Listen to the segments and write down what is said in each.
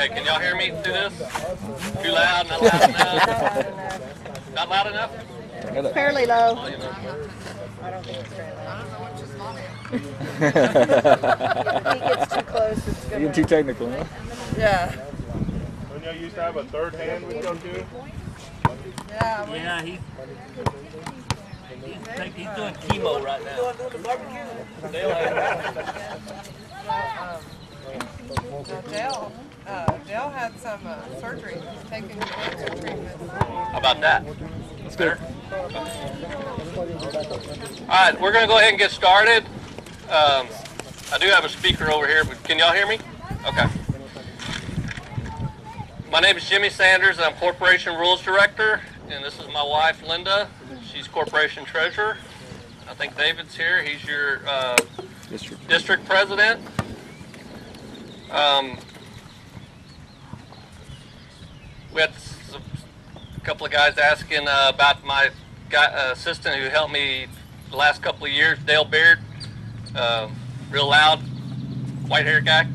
Okay, can y'all hear me through this? Too loud? Not loud enough? Not loud enough? It's fairly low. Oh, you know. I don't think it's very low. I don't know what you're slotting. If he gets too close, it's You're gonna. too technical, huh? Yeah. Don't y'all used to have a third hand with y'all too? Yeah. Yeah, he's doing chemo right now. Dale had some surgery. He's taking cancer treatment. How about that? That's better. All right, we're going to go ahead and get started. I do have a speaker over here, but can y'all hear me? Okay. My name is Jimmy Sanders, and I'm Corporation Rules Director, and this is my wife, Linda. She's Corporation Treasurer. I think David's here. He's your district President. We had a couple of guys asking about my assistant who helped me the last couple of years, Dale Beard, real loud, white-haired guy.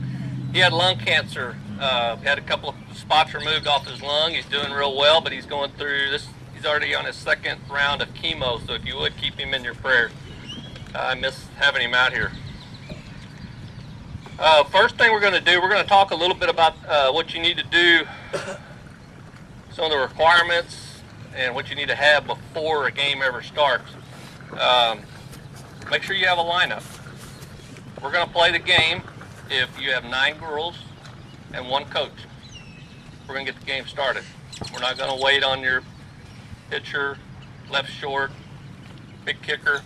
He had lung cancer. Had a couple of spots removed off his lung. He's doing real well, but he's going through this. He's already on his second round of chemo, so if you would, keep him in your prayers. I miss having him out here. First thing we're going to do, we're going to talk a little bit about what you need to do, some of the requirements, and what you need to have before a game ever starts. Make sure you have a lineup. We're going to play the game if you have 9 girls and 1 coach. We're going to get the game started. We're not going to wait on your pitcher, left short, big kicker.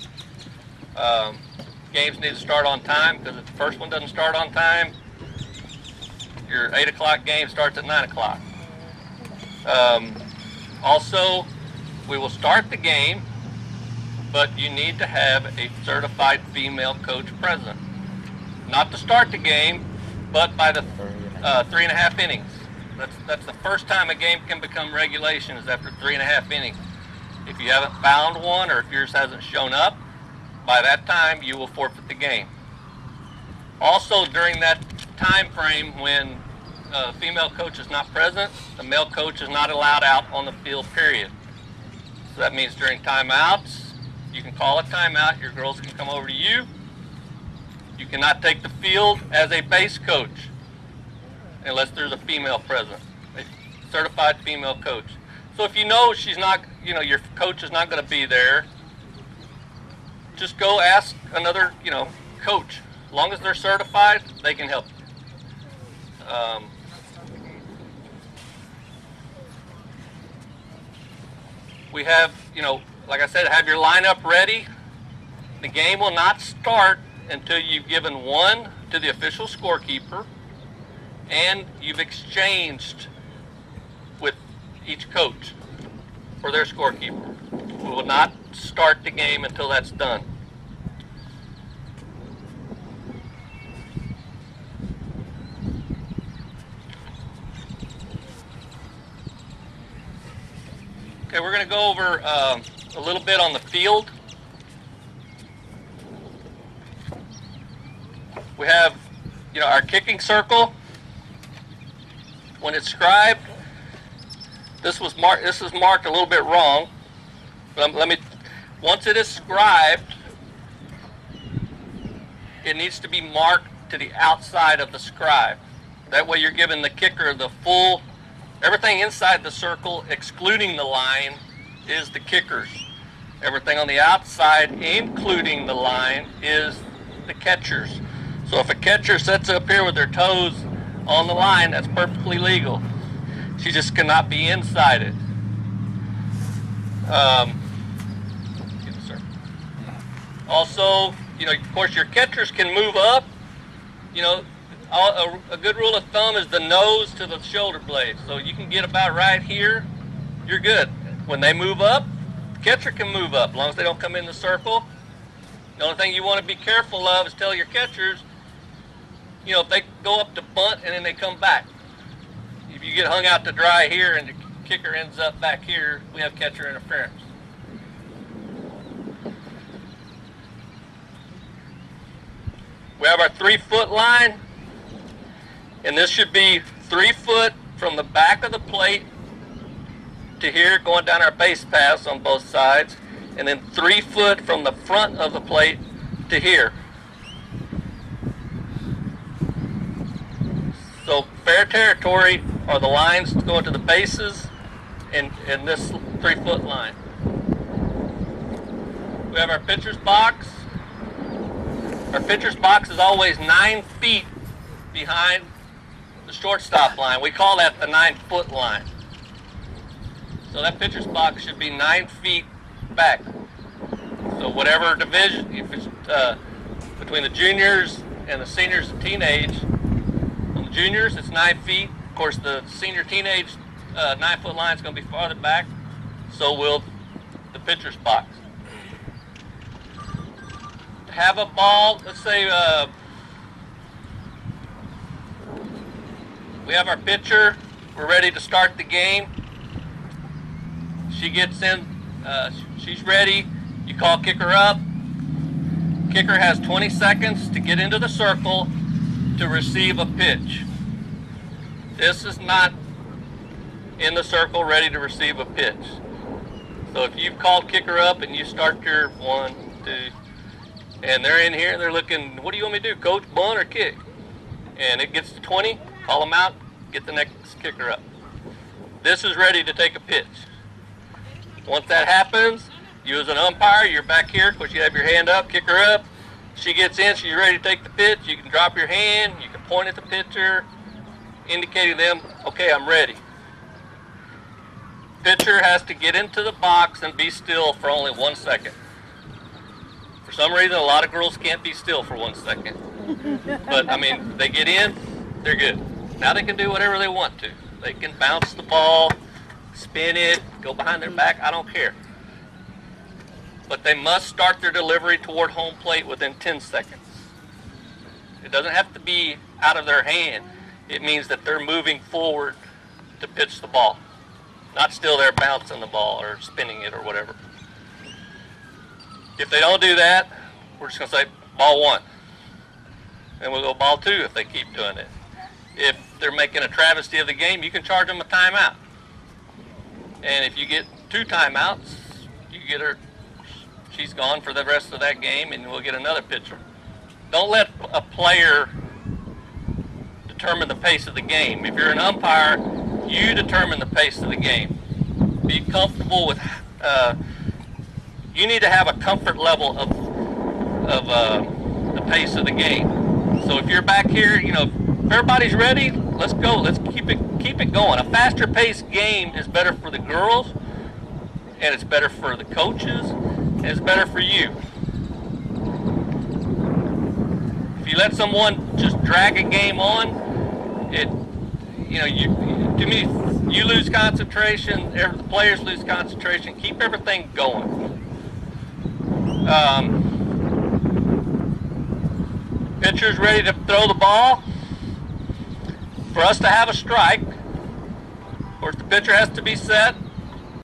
Games need to start on time, because if the first one doesn't start on time, your 8 o'clock game starts at 9 o'clock. Also, we will start the game, but you need to have a certified female coach present. Not to start the game, but by the 3.5 innings. That's the first time a game can become regulation, is after 3.5 innings. If you haven't found one, or if yours hasn't shown up, by that time you will forfeit the game. Also, during that time frame when a female coach is not present, the male coach is not allowed out on the field, period. So that means during timeouts, you can call a timeout, your girls can come over to you. You cannot take the field as a base coach unless there's a female present, a certified female coach. So if you know she's not, your coach is not going to be there, just go ask another, coach. As long as they're certified, they can help you. We have, like I said, have your lineup ready. The game will not start until you've given 1 to the official scorekeeper and you've exchanged with each coach for their scorekeeper. We will not start the game until that's done. Okay, we're going to go over a little bit on the field. We have, our kicking circle. When it's scribed, this is marked a little bit wrong. But once it is scribed, it needs to be marked to the outside of the scribe. That way you're giving the kicker the full, everything inside the circle, excluding the line, is the kicker's. Everything on the outside, including the line, is the catcher's. So if a catcher sets up here with their toes on the line, that's perfectly legal. She just cannot be inside it. Also, of course, your catchers can move up. A good rule of thumb is the nose to the shoulder blade. So you can get about right here, you're good. When they move up, the catcher can move up, as long as they don't come in the circle. The only thing you want to be careful of is tell your catchers, if they go up to bunt and then they come back. If you get hung out to dry here and the kicker ends up back here, we have catcher interference. We have our 3-foot line, and this should be 3 foot from the back of the plate to here going down our base paths on both sides, and then 3 foot from the front of the plate to here. So fair territory are the lines going to the bases and this 3 foot line. We have our pitcher's box. Our pitcher's box is always 9 feet behind the shortstop line. We call that the 9 foot line. So that pitcher's box should be 9 feet back. So whatever division, if it's between the juniors and the seniors and teenage, on the juniors it's 9 feet. Of course, the senior teenage 9 foot line is going to be farther back. So will the pitcher's box. To have a ball, let's say we have our pitcher. We're ready to start the game. She gets in, she's ready. You call kicker up. Kicker has 20 seconds to get into the circle to receive a pitch. This is not in the circle ready to receive a pitch. So if you've called kicker up and you start your 1, 2, and they're in here and they're looking, what do you want me to do, coach, bunt or kick? And it gets to 20, call them out, get the next kicker up. This is ready to take a pitch. Once that happens, you as an umpire, you're back here, of course you have your hand up, kick her up. She gets in, she's ready to take the pitch. You can drop your hand, you can point at the pitcher, indicating them, okay, I'm ready. Pitcher has to get into the box and be still for only 1 second. For some reason, a lot of girls can't be still for 1 second. But, I mean, they get in, they're good. Now they can do whatever they want to. They can bounce the ball, spin it, go behind their back, I don't care. But they must start their delivery toward home plate within 10 seconds. It doesn't have to be out of their hand. It means that they're moving forward to pitch the ball. Not still there bouncing the ball or spinning it or whatever. If they don't do that, we're just going to say ball 1. And we'll go ball 2 if they keep doing it. If they're making a travesty of the game, you can charge them a timeout. And if you get 2 timeouts, you get her, she's gone for the rest of that game, and we'll get another pitcher. Don't let a player determine the pace of the game. If you're an umpire, you determine the pace of the game. Be comfortable with, you need to have a comfort level of the pace of the game. So if you're back here, you know, if everybody's ready, let's go. Let's keep it going. A faster paced game is better for the girls, and it's better for the coaches, and it's better for you. If you let someone just drag a game on, you lose concentration. The players lose concentration. Keep everything going. Pitcher's ready to throw the ball. For us to have a strike, of course, the pitcher has to be set.